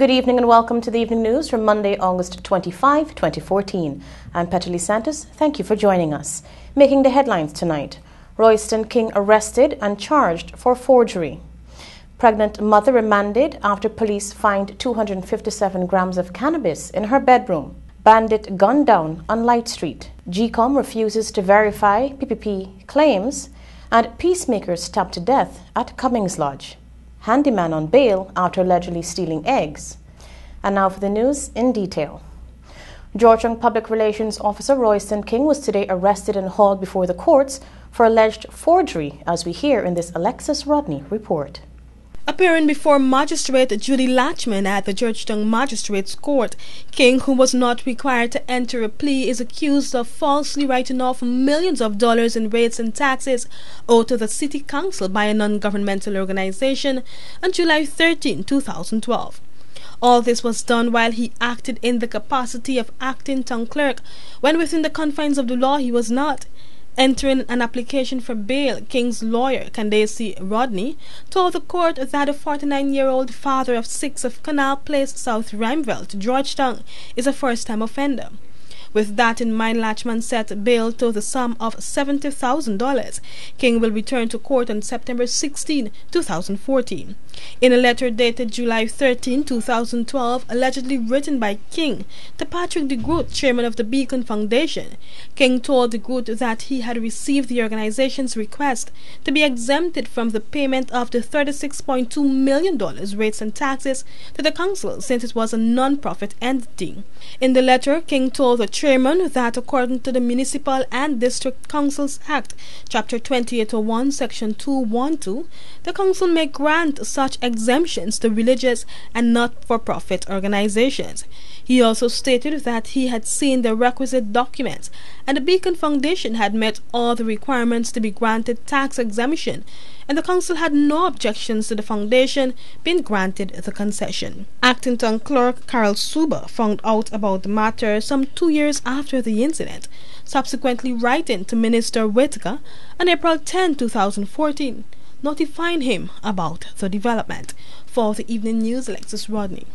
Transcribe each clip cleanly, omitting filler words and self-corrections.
Good evening and welcome to the evening news from Monday, August 25, 2014. I'm Petali Santos. Thank you for joining us. Making the headlines tonight: Royston King arrested and charged for forgery. Pregnant mother remanded after police find 257 grams of cannabis in her bedroom. Bandit gunned down on Light Street. GCOM refuses to verify PPP claims. And peacemakers stabbed to death at Cummings Lodge. Handyman on bail after allegedly stealing eggs. And now for the news in detail. Georgetown Public Relations Officer Royston King was today arrested and hauled before the courts for alleged forgery, as we hear in this Alexis Rodney report. Appearing before Magistrate Judy Latchman at the Georgetown Magistrates Court, King, who was not required to enter a plea, is accused of falsely writing off millions of dollars in rates and taxes owed to the City Council by a non-governmental organization on July 13, 2012. All this was done while he acted in the capacity of acting town clerk, when within the confines of the law he was not. Entering an application for bail, King's lawyer, Candace Rodney, told the court that a 49-year-old father of 6 of Canal Place, South Ramsville, Georgetown, is a first-time offender. With that in mind, Latchman set bail to the sum of $70,000. King will return to court on September 16, 2014. In a letter dated July 13, 2012, allegedly written by King to Patrick DeGroot, chairman of the Beacon Foundation, King told DeGroot that he had received the organization's request to be exempted from the payment of the $36.2 million rates and taxes to the council, since it was a non-profit entity. In the letter, King told the chairman that according to the Municipal and District Councils Act, Chapter 2801, Section 212, the council may grant such exemptions to religious and not-for-profit organizations. He also stated that he had seen the requisite documents and the Beacon Foundation had met all the requirements to be granted tax exemption, and the council had no objections to the foundation being granted the concession. Acting Town Clerk Carol Suba found out about the matter some 2 years after the incident, subsequently writing to Minister Whitaker on April 10, 2014, notifying him about the development. For the evening news, Alexis Rodney.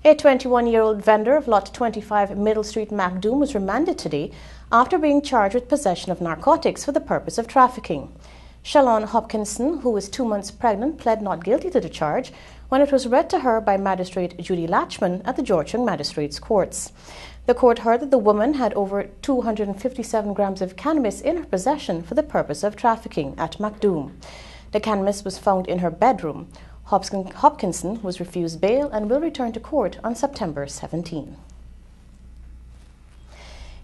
A 21-year-old vendor of Lot 25 Middle Street, Macdoom, was remanded today after being charged with possession of narcotics for the purpose of trafficking. Shalon Hopkinson, who was 2 months pregnant, pled not guilty to the charge when it was read to her by Magistrate Judy Latchman at the Georgetown Magistrates Courts. The court heard that the woman had over 257 grams of cannabis in her possession for the purpose of trafficking at Macdoom. The cannabis was found in her bedroom. Hopkinson was refused bail and will return to court on September 17.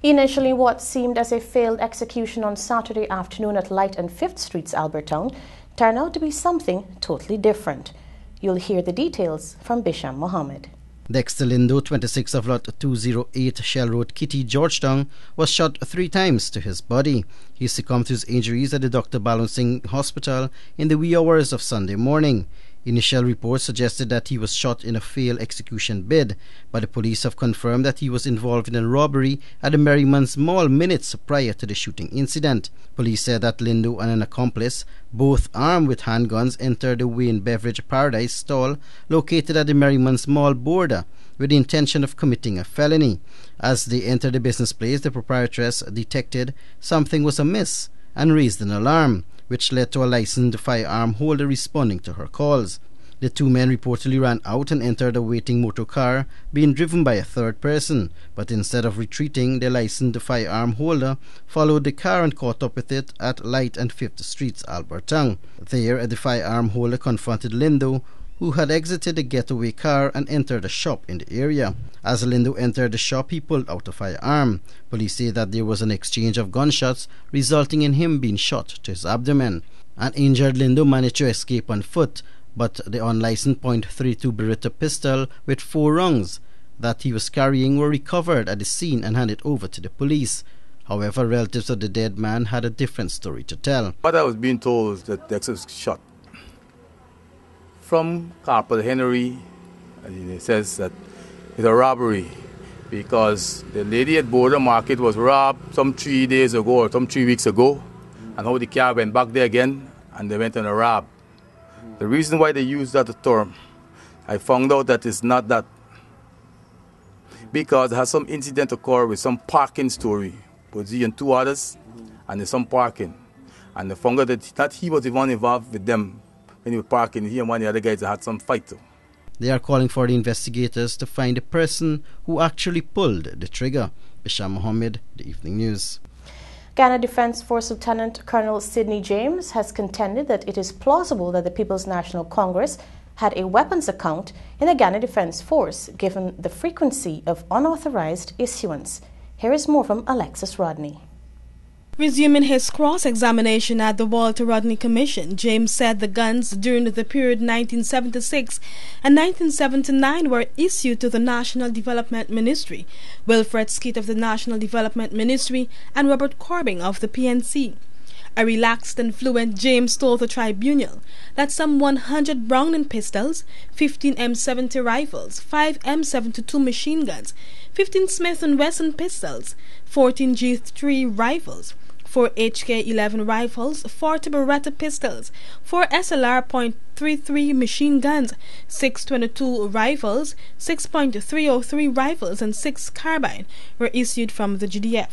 Initially, what seemed as a failed execution on Saturday afternoon at Light and 5th Streets, Albertown, turned out to be something totally different. You'll hear the details from Bisham Mohammed. Dexter Lindo, 26 of Lot 208 Shell Road, Kitty, Georgetown, was shot 3 times to his body. He succumbed to his injuries at the Dr. Balancing Hospital in the wee hours of Sunday morning. Initial reports suggested that he was shot in a failed execution bid, but the police have confirmed that he was involved in a robbery at the Merriman's Mall minutes prior to the shooting incident. Police said that Lindo and an accomplice, both armed with handguns, entered the Wayne Beverage Paradise stall located at the Merriman's Mall border with the intention of committing a felony. As they entered the business place, the proprietress detected something was amiss and raised an alarm, which led to a licensed firearm holder responding to her calls. The 2 men reportedly ran out and entered a waiting motor car being driven by a third person, but instead of retreating, the licensed firearm holder followed the car and caught up with it at Light and 5th Streets, Albertown. There, the firearm holder confronted Lindo, who had exited the getaway car and entered a shop in the area. As Lindo entered the shop, he pulled out a firearm. Police say that there was an exchange of gunshots, resulting in him being shot to his abdomen. An injured Lindo managed to escape on foot, but the unlicensed .32 Beretta pistol with 4 rounds that he was carrying were recovered at the scene and handed over to the police. However, relatives of the dead man had a different story to tell. What I was being told was that Dexter was shot from Corporal Henry, and he says that it's a robbery because the lady at Border Market was robbed some 3 days ago or some 3 weeks ago, and how the car went back there again and they went on a rob. The reason why they use that term I found out that it's not that. Because there has some incident occur with some parking story. Was he and two others, and there's some parking. And the found out that he was the one involved with them when he was parking. He and one of the other guys had some fight too. They are calling for the investigators to find the person who actually pulled the trigger. Bisham Mohammed, The Evening News. Ghana Defence Force Lieutenant Colonel Sidney James has contended that it is plausible that the People's National Congress had a weapons account in the Ghana Defence Force, given the frequency of unauthorized issuance. Here is more from Alexis Rodney. Resuming his cross-examination at the Walter Rodney Commission, James said the guns during the period 1976 and 1979 were issued to the National Development Ministry, Wilfred Skeet of the National Development Ministry, and Robert Corbing of the PNC. A relaxed and fluent James told the tribunal that some 100 Browning pistols, 15 M70 rifles, 5 M72 machine guns, 15 Smith & Wesson pistols, 14 G3 rifles, 4 HK-11 rifles, 40 Beretta pistols, 4 SLR.33 machine guns, 6.22 rifles, 6.303 rifles, and 6 carbine were issued from the GDF.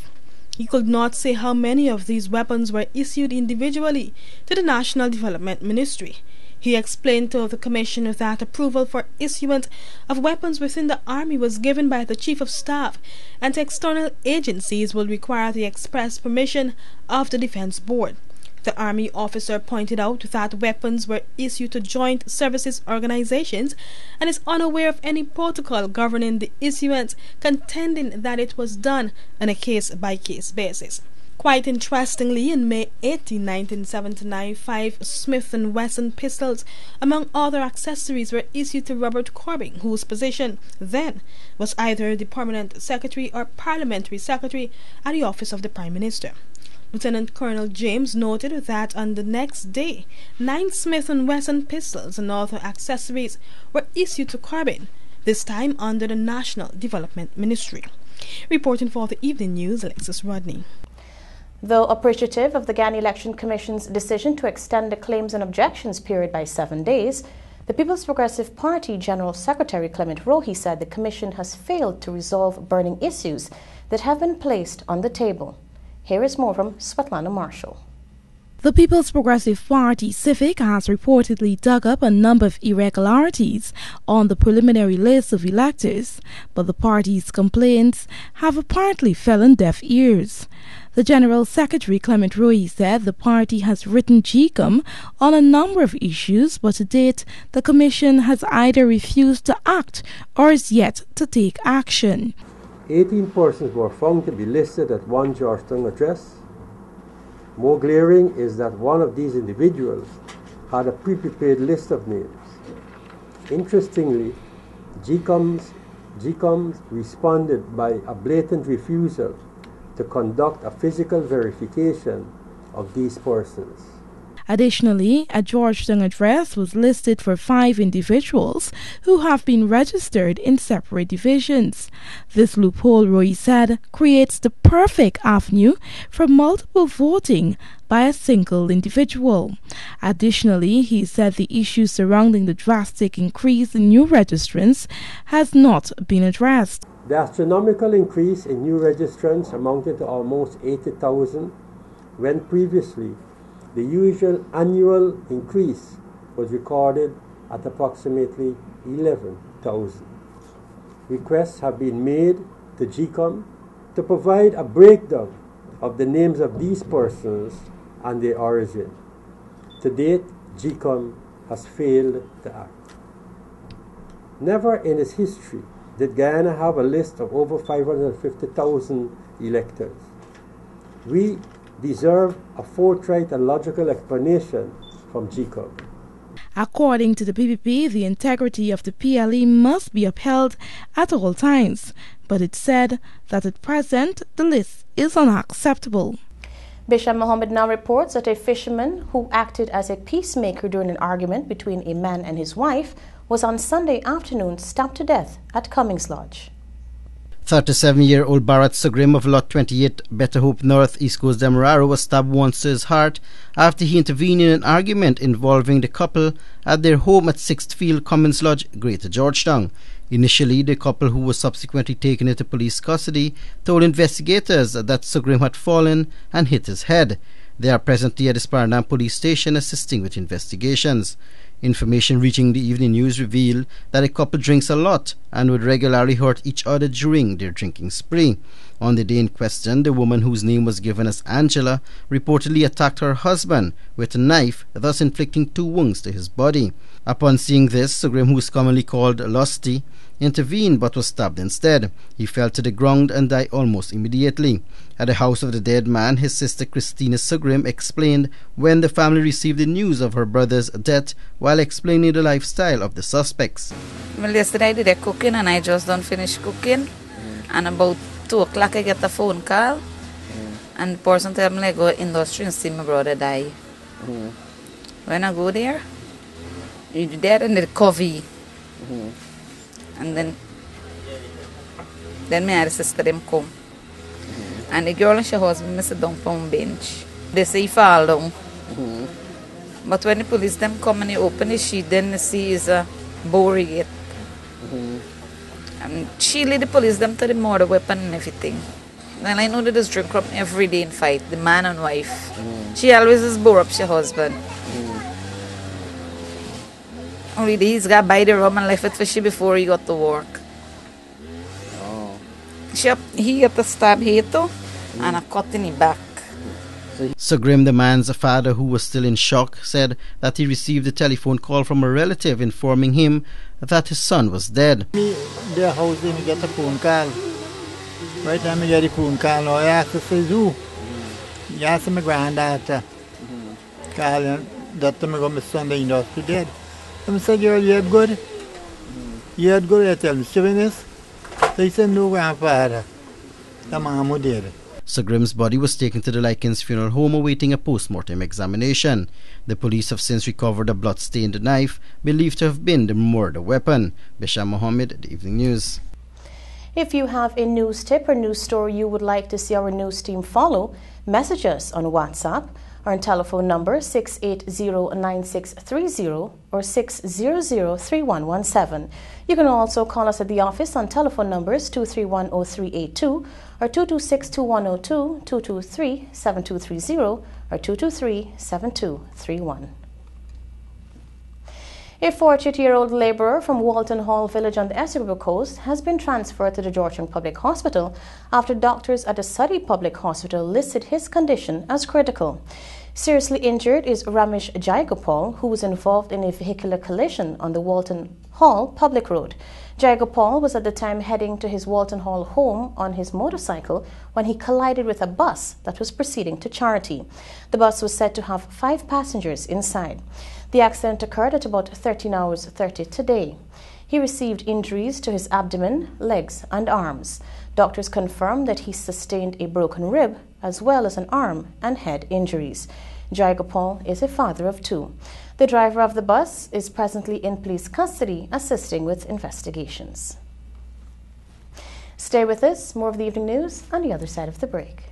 He could not say how many of these weapons were issued individually to the National Development Ministry. He explained to the Commission that approval for issuance of weapons within the Army was given by the Chief of Staff, and to external agencies will require the express permission of the Defence Board. The Army officer pointed out that weapons were issued to joint services organizations and is unaware of any protocol governing the issuance, contending that it was done on a case-by-case basis. Quite interestingly, in May 18, 1979, 5 Smith & Wesson pistols, among other accessories, were issued to Robert Corbing, whose position then was either the Permanent Secretary or Parliamentary Secretary at the Office of the Prime Minister. Lieutenant Colonel James noted that on the next day, 9 Smith & Wesson pistols and other accessories were issued to Corbyn, this time under the National Development Ministry. Reporting for the Evening News, Alexis Rodney. Though appreciative of the Ghana Election Commission's decision to extend the claims and objections period by 7 days, the People's Progressive Party General Secretary Clement Rohi said the Commission has failed to resolve burning issues that have been placed on the table. Here is more from Svetlana Marshall. The People's Progressive Party, CIFIC, has reportedly dug up a number of irregularities on the preliminary list of electors, but the party's complaints have apparently fell on deaf ears. The General Secretary Clement Rohi said the party has written GCOM on a number of issues, but to date the Commission has either refused to act or is yet to take action. 18 persons were found to be listed at one Georgetown address. More glaring is that one of these individuals had a pre-prepared list of names. Interestingly, GCOMs responded by a blatant refusal to conduct a physical verification of these persons. Additionally, a Georgetown address was listed for 5 individuals who have been registered in separate divisions. This loophole, Roy said, creates the perfect avenue for multiple voting by a single individual. Additionally, he said the issue surrounding the drastic increase in new registrants has not been addressed. The astronomical increase in new registrants amounted to almost 80,000, when previously the usual annual increase was recorded at approximately 11,000. Requests have been made to GCOM to provide a breakdown of the names of these persons and their origin. To date, GCOM has failed to act. Never in its history did Guyana have a list of over 550,000 electors. We deserve a forthright and logical explanation from GCOM. According to the PPP, the integrity of the PLE must be upheld at all times, but it said that at present the list is unacceptable. Bisham Mohammed now reports that a fisherman who acted as a peacemaker during an argument between a man and his wife was on Sunday afternoon stabbed to death at Cummings Lodge. 37-year-old Bharat Sugrim of Lot 28, Better Hope North, East Coast Demerara, was stabbed once to his heart after he intervened in an argument involving the couple at their home at 6th Field Commons Lodge, Greater Georgetown. Initially, the couple, who was subsequently taken into police custody, told investigators that Sugrim had fallen and hit his head. They are presently at the Sparandam police station assisting with investigations. Information reaching the evening news revealed that the couple drinks a lot and would regularly hurt each other during their drinking spree. On the day in question, the woman, whose name was given as Angela, reportedly attacked her husband with a knife, thus inflicting 2 wounds to his body. Upon seeing this, Sugrim, who is commonly called Lusty, intervened but was stabbed instead. He fell to the ground and died almost immediately. At the house of the dead man, his sister Christina Sugrim explained when the family received the news of her brother's death while explaining the lifestyle of the suspects. Well, yesterday I did a cooking and I just done finish cooking, and about 2 o'clock I get a phone call and the person tell me I go industry and see my brother die. When I go there, he's dead in the covey. And then me and the sister them come. And the girl and her husband sit down on bench. They say he fall down. But when the police them come and they open the sheet, then they see is a Borigate. And she lead the police them to the murder weapon and everything. And I know that this drink up every day in fight, the man and wife. She always is bore up her husband. Only he's got buy the rum and left it for she before he got to work. He got a stab here too, and a cut in his back. Sugrim, the man's father, who was still in shock, said that he received a telephone call from a relative informing him that his son was dead. Their house, they get a phone call. Right now, I get a phone call. I asked to say, who? I asked my granddaughter. Calling that my son in the hospital dead. I said, girl, you had good? You had good? I tell me, 7 years? They said, no, grandfather. The mom who did. Sugrim's body was taken to the Likens Funeral Home awaiting a post-mortem examination. The police have since recovered a blood-stained knife believed to have been the murder weapon. Bisham Mohammed, The Evening News. If you have a news tip or news story you would like to see our news team follow, message us on WhatsApp. Our telephone number 680-9630 or 600-3117. You can also call us at the office on telephone numbers 231-0382 or 226-2102, 223-7230 or 223-7231. A 48-year-old labourer from Walton Hall village on the Essex River Coast has been transferred to the Georgetown Public Hospital after doctors at the Surrey Public Hospital listed his condition as critical. Seriously injured is Ramesh Jayagopal, who was involved in a vehicular collision on the Walton Hall public road. Jayagopal was at the time heading to his Walton Hall home on his motorcycle when he collided with a bus that was proceeding to Charity. The bus was said to have 5 passengers inside. The accident occurred at about 13 hours 30 today. He received injuries to his abdomen, legs and arms. Doctors confirmed that he sustained a broken rib as well as an arm and head injuries. Jayagopal is a father of 2. The driver of the bus is presently in police custody assisting with investigations. Stay with us, more of the evening news on the other side of the break.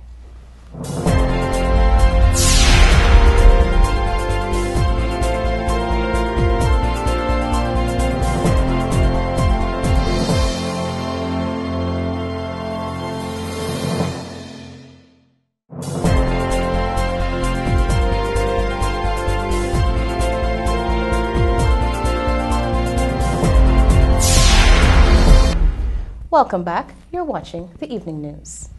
Welcome back. You're watching the evening news.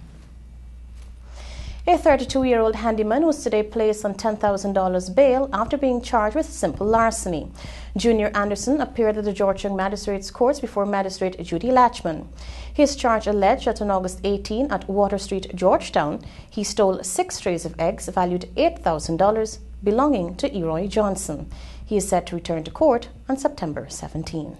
A 32-year-old handyman was today placed on $10,000 bail after being charged with simple larceny. Junior Anderson appeared at the Georgetown Magistrates Court before Magistrate Judy Latchman. His charge alleged that on August 18 at Water Street, Georgetown, he stole 6 trays of eggs valued $8,000 belonging to Eroy Johnson. He is set to return to court on September 17.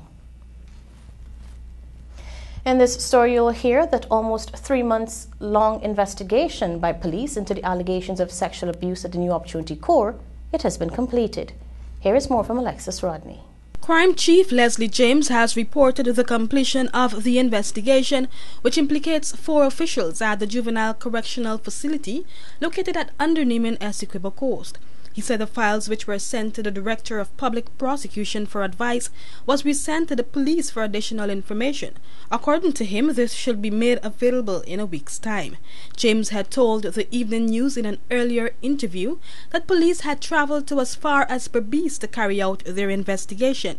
In this story, you'll hear that almost 3 months long investigation by police into the allegations of sexual abuse at the New Opportunity Corps, it has been completed. Here is more from Alexis Rodney. Crime Chief Leslie James has reported the completion of the investigation, which implicates 4 officials at the Juvenile Correctional Facility located at Underneman, Essequibo Coast. He said the files, which were sent to the Director of Public Prosecution for advice, was resent to the police for additional information. According to him, this should be made available in a week's time. James had told the Evening News in an earlier interview that police had traveled to as far as Berbice to carry out their investigation.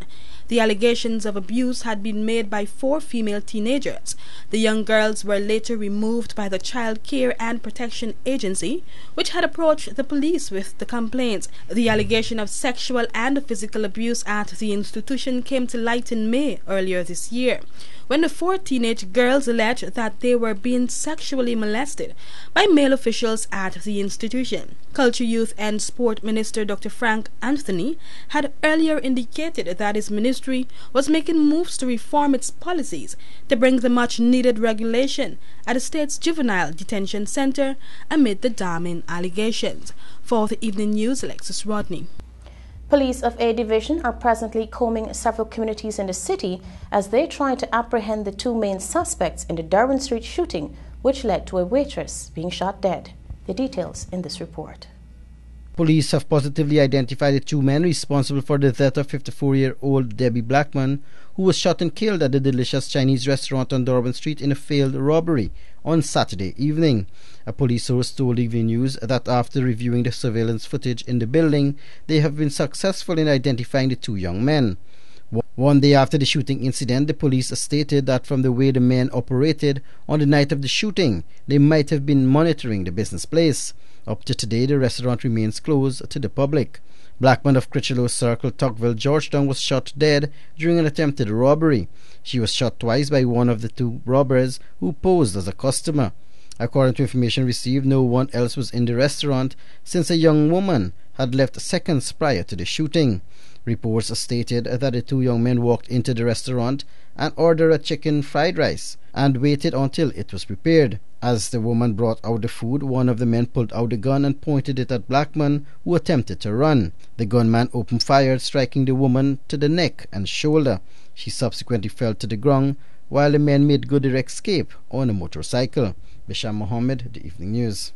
The allegations of abuse had been made by 4 female teenagers. The young girls were later removed by the Child Care and Protection Agency, which had approached the police with the complaints. The allegation of sexual and physical abuse at the institution came to light in May earlier this year, when the 4 teenage girls alleged that they were being sexually molested by male officials at the institution. Culture, Youth and Sport Minister Dr. Frank Anthony had earlier indicated that his ministry was making moves to reform its policies to bring the much-needed regulation at the state's juvenile detention center amid the damning allegations. For the Evening News, Alexis Rodney. Police of A Division are presently combing several communities in the city as they try to apprehend the 2 main suspects in the Darwin Street shooting, which led to a waitress being shot dead. The details in this report. Police have positively identified the 2 men responsible for the death of 54-year-old Debbie Blackman, who was shot and killed at the Delicious Chinese restaurant on Darwin Street in a failed robbery on Saturday evening. A police source told Evening News that after reviewing the surveillance footage in the building, they have been successful in identifying the 2 young men. One day after the shooting incident, the police stated that from the way the men operated on the night of the shooting, they might have been monitoring the business place. Up to today, the restaurant remains closed to the public. Blackman of Critchlow Circle, Tocqueville, Georgetown was shot dead during an attempted robbery. She was shot twice by one of the 2 robbers who posed as a customer. According to information received, no one else was in the restaurant since a young woman had left seconds prior to the shooting. Reports stated that the 2 young men walked into the restaurant and ordered a chicken fried rice and waited until it was prepared. As the woman brought out the food, one of the men pulled out the gun and pointed it at Blackman, who attempted to run. The gunman opened fire, striking the woman to the neck and shoulder. She subsequently fell to the ground, while the men made good their escape on a motorcycle. Bisham Mohammed, The Evening News.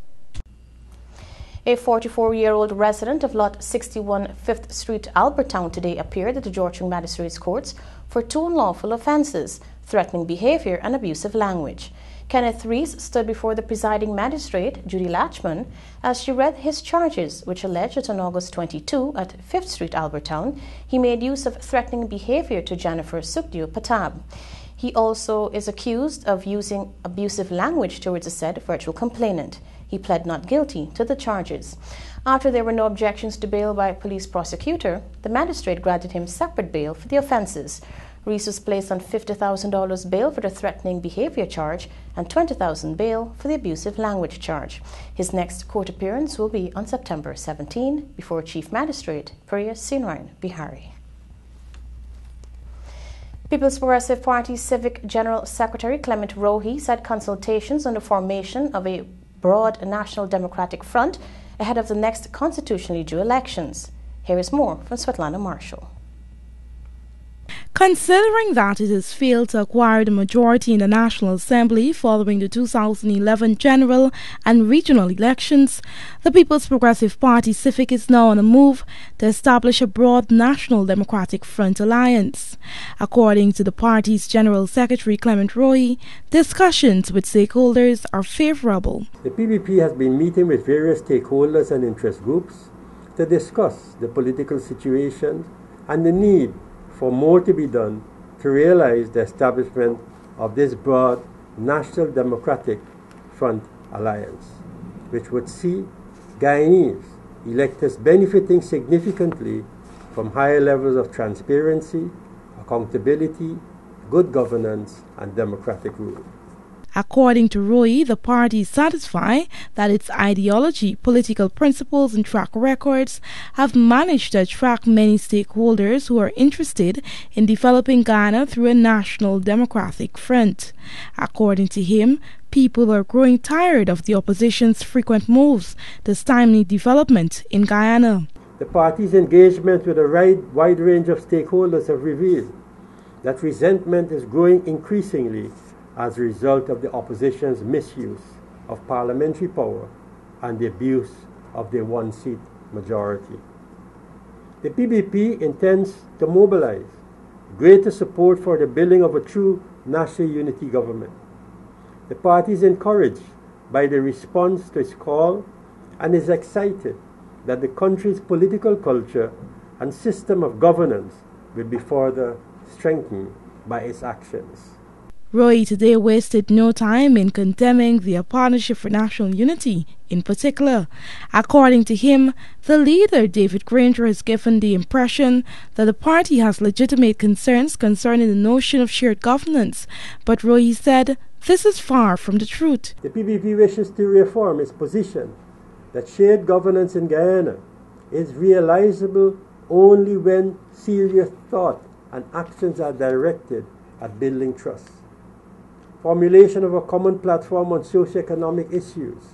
A 44-year-old resident of Lot 61 5th Street, Albertown, today appeared at the Georgetown Magistrates Courts for 2 unlawful offences: threatening behaviour and abusive language. Kenneth Rees stood before the presiding magistrate, Judy Latchman, as she read his charges, which alleged that on August 22 at 5th Street, Albertown, he made use of threatening behaviour to Jennifer Sukdiu Patab. He also is accused of using abusive language towards a said virtual complainant. He pled not guilty to the charges. After there were no objections to bail by a police prosecutor, the magistrate granted him separate bail for the offences. Rees was placed on $50,000 bail for the threatening behaviour charge and $20,000 bail for the abusive language charge. His next court appearance will be on September 17 before Chief Magistrate Priya Sinrain Bihari. People's Progressive Party Civic General Secretary Clement Rohi said consultations on the formation of a broad national democratic front ahead of the next constitutionally due elections. Here is more from Svetlana Marshall. Considering that it has failed to acquire the majority in the National Assembly following the 2011 general and regional elections, the People's Progressive Party Civic is now on a move to establish a broad National Democratic Front alliance. According to the party's General Secretary Clement Rohi, discussions with stakeholders are favourable. The PPP has been meeting with various stakeholders and interest groups to discuss the political situation and the need for more to be done to realize the establishment of this broad National Democratic Front alliance, which would see Guyanese electors benefiting significantly from higher levels of transparency, accountability, good governance, and democratic rule. According to Roy, the party is satisfied that its ideology, political principles and track records have managed to attract many stakeholders who are interested in developing Ghana through a national democratic front. According to him, people are growing tired of the opposition's frequent moves to stymie development in Guyana. The party's engagement with a wide range of stakeholders have revealed that resentment is growing increasingly as a result of the opposition's misuse of parliamentary power and the abuse of their one-seat majority. The PBP intends to mobilize greater support for the building of a true national unity government. The party is encouraged by the response to its call and is excited that the country's political culture and system of governance will be further strengthened by its actions. Roy today wasted no time in condemning the Partnership for National Unity in particular. According to him, the leader, David Granger, has given the impression that the party has legitimate concerns concerning the notion of shared governance, but Roy said this is far from the truth. The PBP wishes to reaffirm its position that shared governance in Guyana is realizable only when serious thought and actions are directed at building trust. Formulation of a common platform on socio-economic issues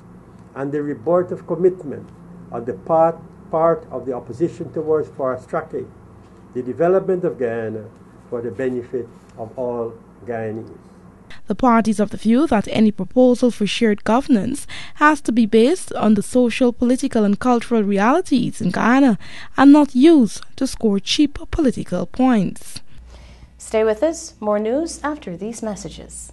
and the rebirth of commitment on the part of the opposition towards fast-tracking the development of Guyana for the benefit of all Guyanese. The party is of the view that any proposal for shared governance has to be based on the social, political and cultural realities in Guyana and not used to score cheap political points. Stay with us. More news after these messages.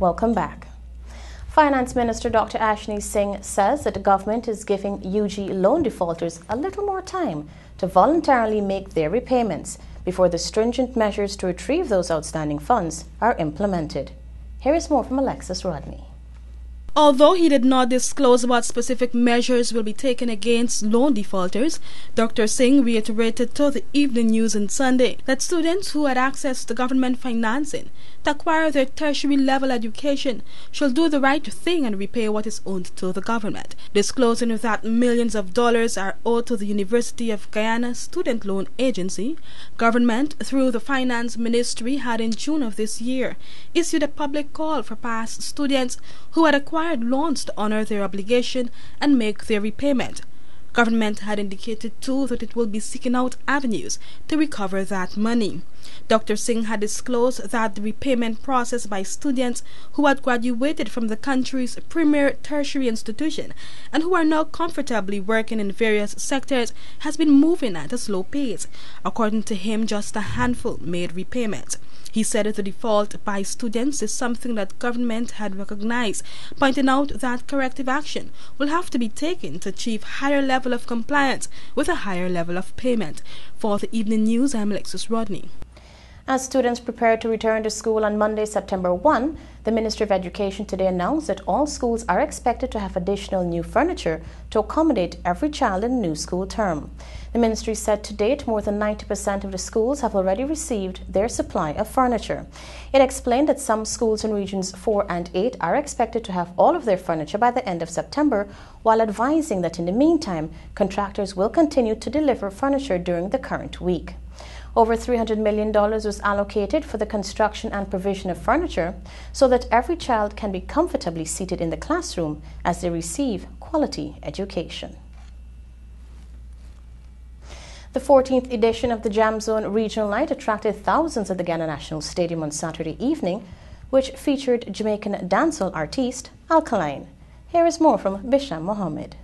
Welcome back. Finance Minister Dr. Ashni Singh says that the government is giving UG loan defaulters a little more time to voluntarily make their repayments before the stringent measures to retrieve those outstanding funds are implemented. Here is more from Alexis Rodney. Although he did not disclose what specific measures will be taken against loan defaulters, Dr. Singh reiterated to the Evening News on Sunday that students who had access to government financing to acquire their tertiary level education shall do the right thing and repay what is owed to the government, disclosing that millions of dollars are owed to the University of Guyana Student Loan Agency. Government, through the Finance Ministry, had in June of this year issued a public call for past students who had acquired loans to honor their obligation and make their repayment. Government had indicated too that it will be seeking out avenues to recover that money. Dr. Singh had disclosed that the repayment process by students who had graduated from the country's premier tertiary institution and who are now comfortably working in various sectors has been moving at a slow pace. According to him, just a handful made repayment. He said that the default by students is something that government had recognized, pointing out that corrective action will have to be taken to achieve higher level of compliance with a higher level of payment. For the Evening News, I'm Alexis Rodney. As students prepare to return to school on Monday, September 1, the Ministry of Education today announced that all schools are expected to have additional new furniture to accommodate every child in the new school term. The ministry said to date more than 90% of the schools have already received their supply of furniture. It explained that some schools in regions 4 and 8 are expected to have all of their furniture by the end of September, while advising that in the meantime, contractors will continue to deliver furniture during the current week. Over $300 million was allocated for the construction and provision of furniture so that every child can be comfortably seated in the classroom as they receive quality education. The 14th edition of the Jam Zone Regional Night attracted thousands at the Guyana National Stadium on Saturday evening, which featured Jamaican dancehall artiste Alkaline. Here is more from Bisham Mohammed.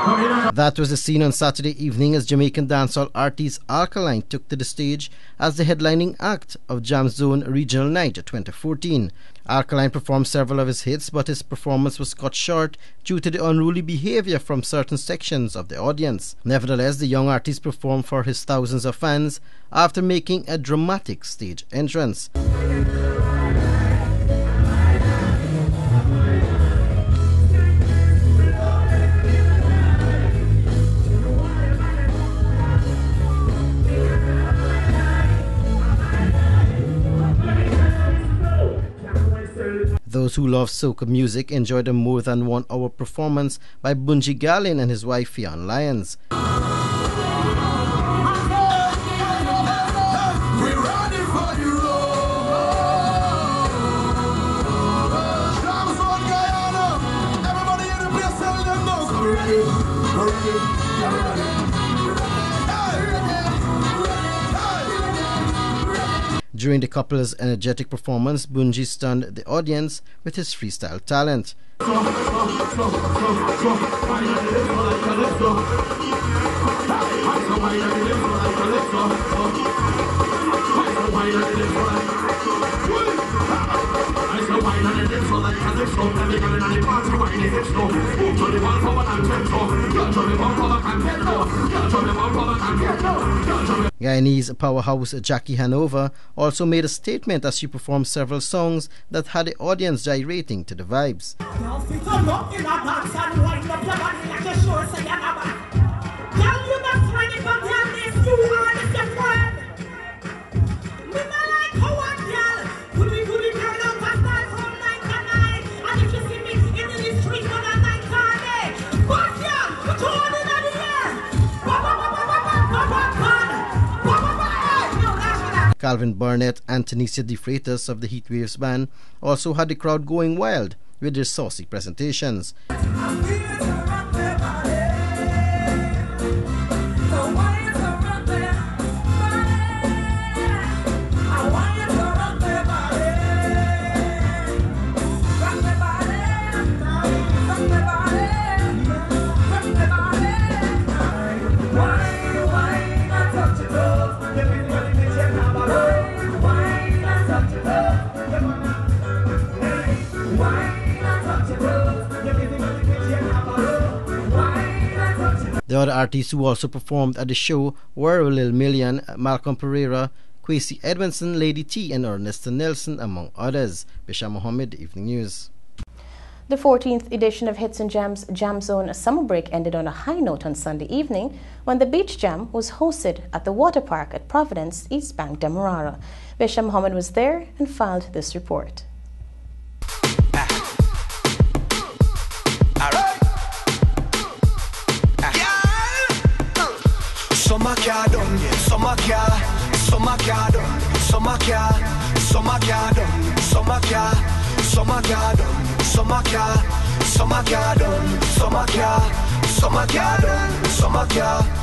Coming That was the scene on Saturday evening as Jamaican dancehall artist Alkaline took to the stage as the headlining act of Jam Zone Regional Night 2014. Alkaline performed several of his hits, but his performance was cut short due to the unruly behavior from certain sections of the audience. Nevertheless, the young artist performed for his thousands of fans after making a dramatic stage entrance. Those who love soca music enjoyed a more than 1 hour performance by Bunji Garlin and his wife Fionn Lyons. During the couple's energetic performance, Bunji stunned the audience with his freestyle talent. Guyanese powerhouse Jackie Hanover also made a statement as she performed several songs that had the audience gyrating to the vibes. Calvin Burnett and Tanisha De Freitas of the Heatwaves band also had the crowd going wild with their saucy presentations. The other artists who also performed at the show were Lil Million, Malcolm Pereira, Kwesi Edmondson, Lady T and Ernesta Nelson, among others. Bisham Mohammed, Evening News. The 14th edition of Hits and Jams Jam Zone Summer Break ended on a high note on Sunday evening when the Beach Jam was hosted at the water park at Providence, East Bank, Demerara. Bisham Mohammed was there and filed this report.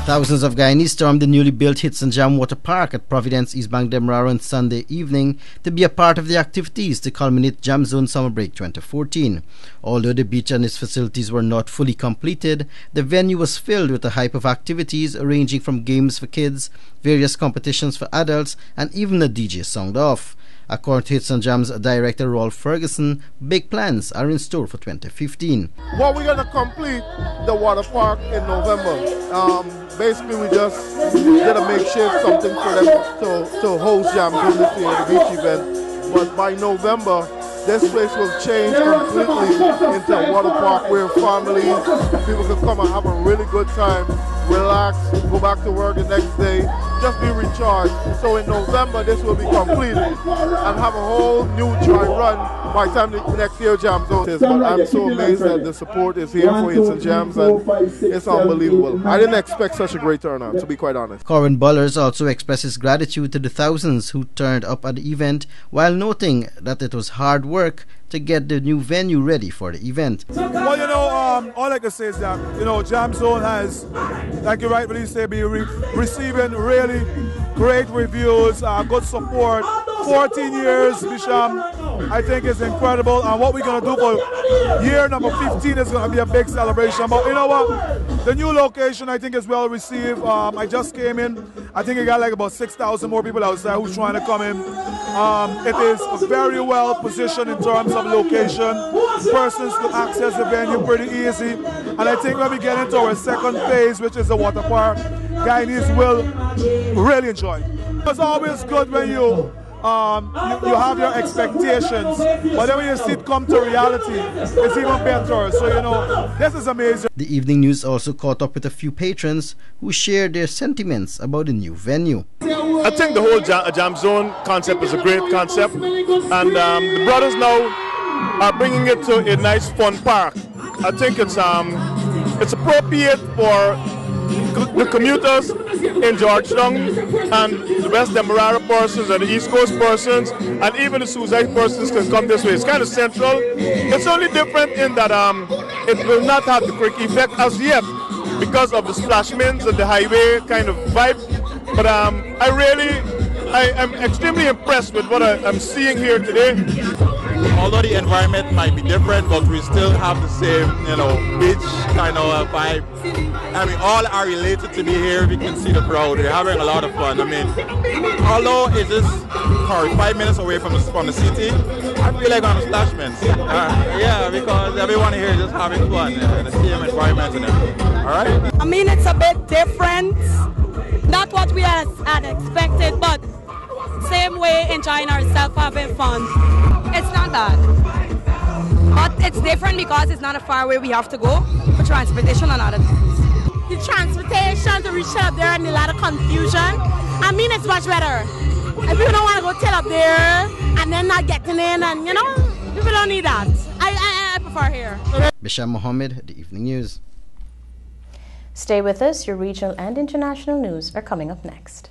Thousands of Guyanese stormed the newly built Hits and Jam Water Park at Providence, East Bank, Demerara on Sunday evening to be a part of the activities to culminate Jam Zone Summer Break 2014. Although the beach and its facilities were not fully completed, the venue was filled with a hype of activities ranging from games for kids, various competitions for adults, and even a DJ songed off. According to Hits and Jam's director Rolf Ferguson, big plans are in store for 2015. Well, we're going to complete the water park in November. Basically, we just did a makeshift something for them to host Jam Zone this year, the beach event. But by November, this place will change completely into a water park where families, people can come and have a really good time, relax, go back to work the next day, just be recharged. So in November, this will be completed and have a whole new dry run by the time the next year Jam Zone is. But I'm so amazed that the support is here for Hits and Jams, and it's unbelievable. I didn't expect such a great turnout, to be quite honest. Corin Bullers also expresses gratitude to the thousands who turned up at the event, while noting that it was hard work to get the new venue ready for the event. Well, you know, all I can say is that, you know, Jam Zone has, like you rightly say, been receiving really great reviews, good support. 14 years, Bisham, I think is incredible. And what we're going to do for year number 15 is going to be a big celebration. But you know what? The new location, I think, is well received. I just came in. I think it got like about 6,000 more people outside who's trying to come in. It is very well positioned in terms of location. Persons to access the venue pretty easy. And I think when we get into our second phase, which is the water park, Guyanese will really enjoy. It's always good when you have your expectations, but then when you see it come to reality, it's even better. So, you know, this is amazing. The evening news also caught up with a few patrons who shared their sentiments about the new venue. I think the whole Jam Zone concept is a great concept, and the brothers now are bringing it to a nice, fun park. I think it's appropriate for the commuters in Georgetown and the West Demerara persons and the East Coast persons and even the Suicide persons can come this way. It's kind of central. It's only different in that it will not have the creek effect as yet because of the splashments and the highway kind of vibe. But I'm extremely impressed with what I'm seeing here today. Although the environment might be different, but we still have the same, beach kind of vibe. I mean, all are related to be here. We can see the crowd. We're having a lot of fun. I mean, although it's just 5 minutes away from the city, I feel like on the splashments. Yeah, because everyone here is just having fun in the same environment and everything. All right? I mean, it's a bit different. Not what we had expected, but same way enjoying ourselves, having fun. It's not bad. But it's different because it's not a far way we have to go for transportation and other things. The transportation to reach up there and a lot of confusion. I mean, it's much better. If people don't want to go till up there and then not getting in and, people don't need that. I prefer here. Bisham Mohammed, The Evening News. Stay with us. Your regional and international news are coming up next.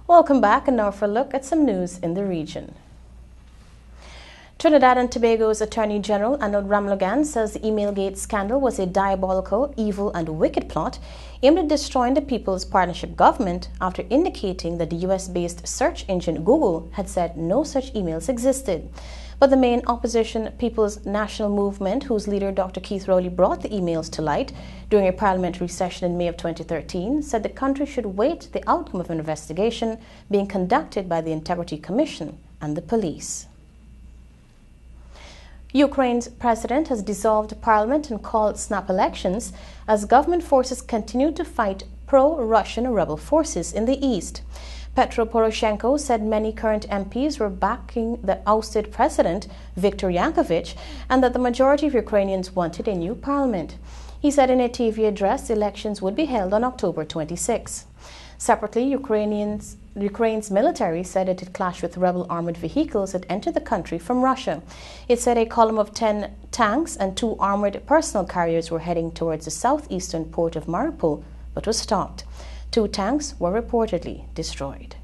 Welcome back, and now for a look at some news in the region. Trinidad and Tobago's Attorney General Arnold Ramlogan says the Emailgate scandal was a diabolical, evil and wicked plot aimed at destroying the People's Partnership government after indicating that the US-based search engine Google had said no such emails existed. But the main opposition People's National Movement, whose leader Dr. Keith Rowley brought the emails to light during a parliamentary session in May of 2013, said the country should wait the outcome of an investigation being conducted by the Integrity Commission and the police. Ukraine's president has dissolved parliament and called snap elections as government forces continue to fight pro-Russian rebel forces in the east. Petro Poroshenko said many current MPs were backing the ousted president, Viktor Yanukovych, and that the majority of Ukrainians wanted a new parliament. He said in a TV address the elections would be held on October 26. Separately, Ukraine's military said it had clashed with rebel armored vehicles that entered the country from Russia. It said a column of 10 tanks and 2 armored personal carriers were heading towards the southeastern port of Mariupol, but was stopped. 2 tanks were reportedly destroyed.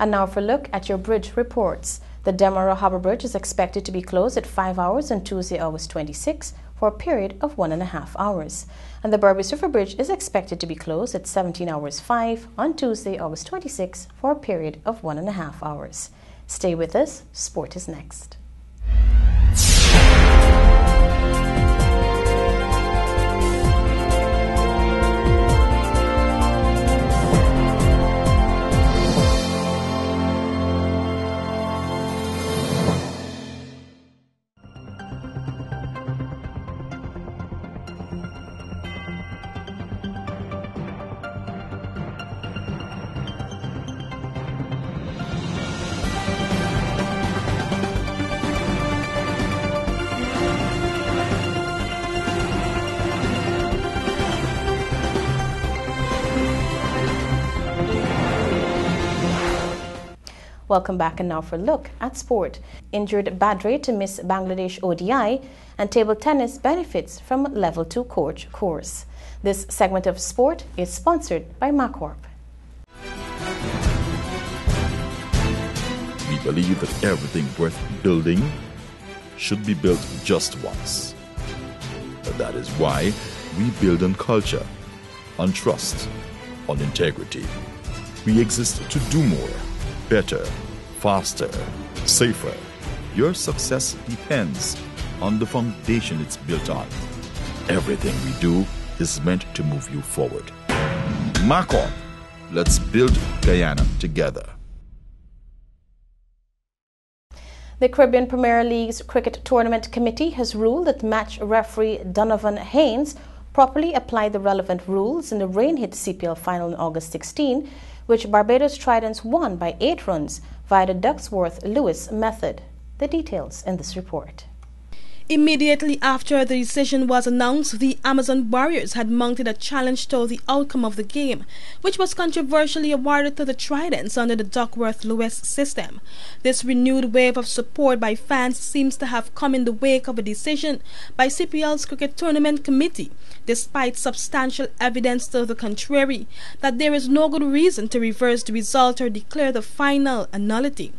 And now for a look at your bridge reports. The Demerara Harbour Bridge is expected to be closed at 5 hours on Tuesday, August 26, for a period of 1.5 hours. And the Berbice River Bridge is expected to be closed at 17 hours 5 on Tuesday, August 26, for a period of 1.5 hours. Stay with us. Sport is next. Welcome back, and now for a look at sport. Injured Badre to miss Bangladesh ODI, and table tennis benefits from level 2 course. This segment of sport is sponsored by Maccorp. The believe that everything worth building should be built just once. That is why we build on culture, on trust, on integrity. We exist to do more, better, faster, safer. Your success depends on the foundation it's built on. Everything we do is meant to move you forward. Mark on. Let's build Guyana together. The Caribbean Premier League's Cricket Tournament Committee has ruled that match referee Donovan Haynes properly applied the relevant rules in the rain-hit CPL final on August 16, which Barbados Tridents won by 8 runs via the Ducksworth-Lewis method. The details in this report. Immediately after the decision was announced, the Amazon Warriors had mounted a challenge to the outcome of the game, which was controversially awarded to the Tridents under the Duckworth-Lewis system. This renewed wave of support by fans seems to have come in the wake of a decision by CPL's Cricket Tournament Committee, despite substantial evidence to the contrary, that there is no good reason to reverse the result or declare the final a nullity.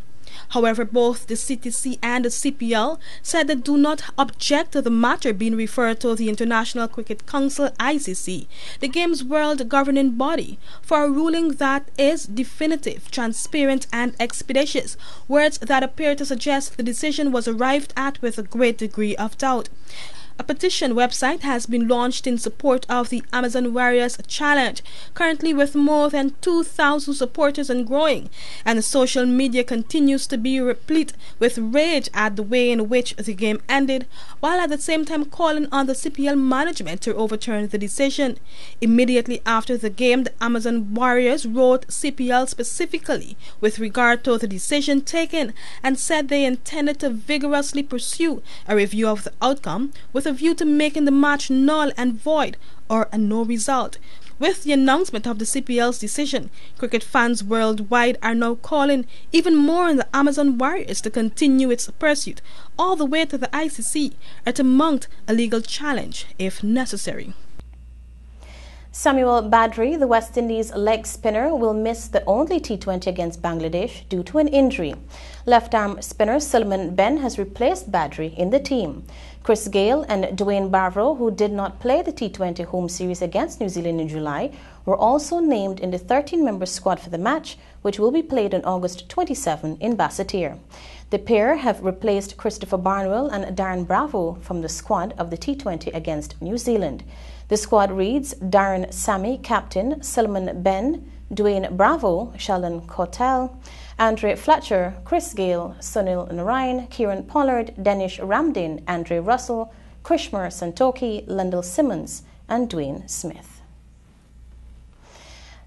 However, both the CTC and the CPL said they do not object to the matter being referred to the International Cricket Council (ICC), the game's world governing body, for a ruling that is definitive, transparent and expeditious, words that appear to suggest the decision was arrived at with a great degree of doubt. A petition website has been launched in support of the Amazon Warriors Challenge, currently with more than 2,000 supporters and growing, and social media continues to be replete with rage at the way in which the game ended, while at the same time calling on the CPL management to overturn the decision. Immediately after the game, the Amazon Warriors wrote CPL specifically with regard to the decision taken and said they intended to vigorously pursue a review of the outcome with a view to making the match null and void or a no result. With the announcement of the CPL's decision, cricket fans worldwide are now calling even more on the Amazon Warriors to continue its pursuit all the way to the ICC or to mount a legal challenge if necessary. Samuel Badri, the West Indies leg spinner, will miss the only T20 against Bangladesh due to an injury. Left-arm spinner Sulman Ben has replaced Badri in the team. Chris Gayle and Dwayne Bravo, who did not play the T20 home series against New Zealand in July, were also named in the 13-member squad for the match, which will be played on August 27 in Basseterre. The pair have replaced Christopher Barnwell and Darren Bravo from the squad of the T20 against New Zealand. The squad reads Darren Sammy, captain, Sulman Ben, Dwayne Bravo, Sheldon Cautel, Andre Fletcher, Chris Gayle, Sunil Narayan, Kieran Pollard, Danish Ramdin, Andre Russell, Krishma Santoki, Lendl Simmons, and Dwayne Smith.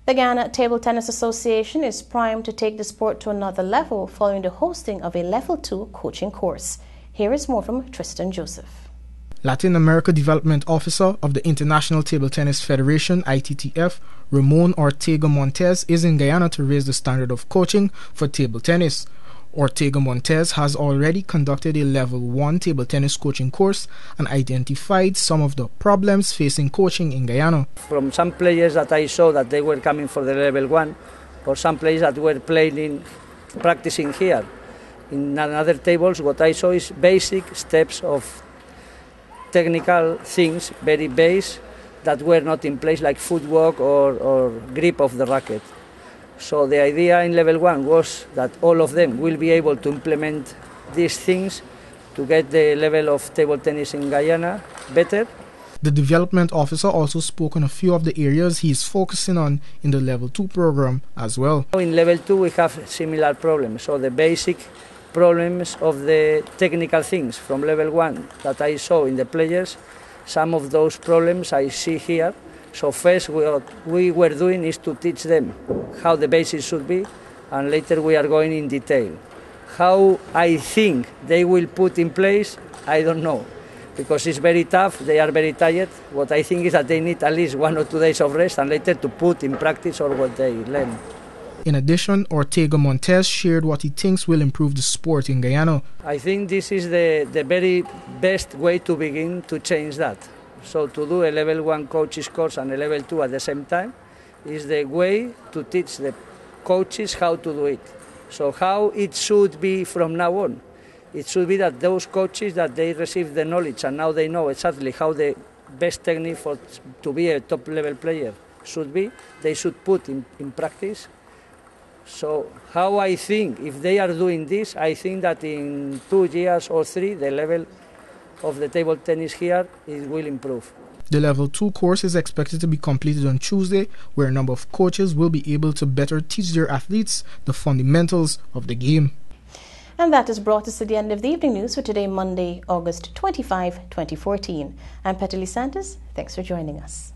The Guyana Table Tennis Association is primed to take the sport to another level following the hosting of a Level 2 coaching course. Here is more from Tristan Joseph. Latin America Development Officer of the International Table Tennis Federation, ITTF, Ramon Ortega Montes, is in Guyana to raise the standard of coaching for table tennis. Ortega Montes has already conducted a Level 1 table tennis coaching course and identified some of the problems facing coaching in Guyana. From some players that I saw that they were coming for the Level 1, or some players that were practicing here. In other tables, what I saw is basic steps of technical things, very base, that were not in place, like footwork or grip of the racket. So the idea in Level 1 was that all of them will be able to implement these things to get the level of table tennis in Guyana better. The development officer also spoke on a few of the areas he is focusing on in the Level 2 program as well. In Level 2 we have similar problems, so the basic problems of the technical things from Level 1 that I saw in the players, some of those problems I see here. So first what we were doing is to teach them how the basics should be, and later we are going in detail. How I think they will put in place, I don't know, because it's very tough, they are very tired. What I think is that they need at least 1 or 2 days of rest and later to put in practice all what they learn. In addition, Ortega Montes shared what he thinks will improve the sport in Guyana. I think this is the very best way to begin to change that. So to do a Level 1 coaches course and a Level 2 at the same time is the way to teach the coaches how to do it. So how it should be from now on? It should be that those coaches that they receive the knowledge and now they know exactly how the best technique to be a top level player should be, they should put in practice. So how I think, if they are doing this, I think that in 2 years or 3, the level of the table tennis here will improve. The Level 2 course is expected to be completed on Tuesday, where a number of coaches will be able to better teach their athletes the fundamentals of the game. And that has brought us to the end of the evening news for today, Monday, August 25, 2014. I'm Petali Santos. Thanks for joining us.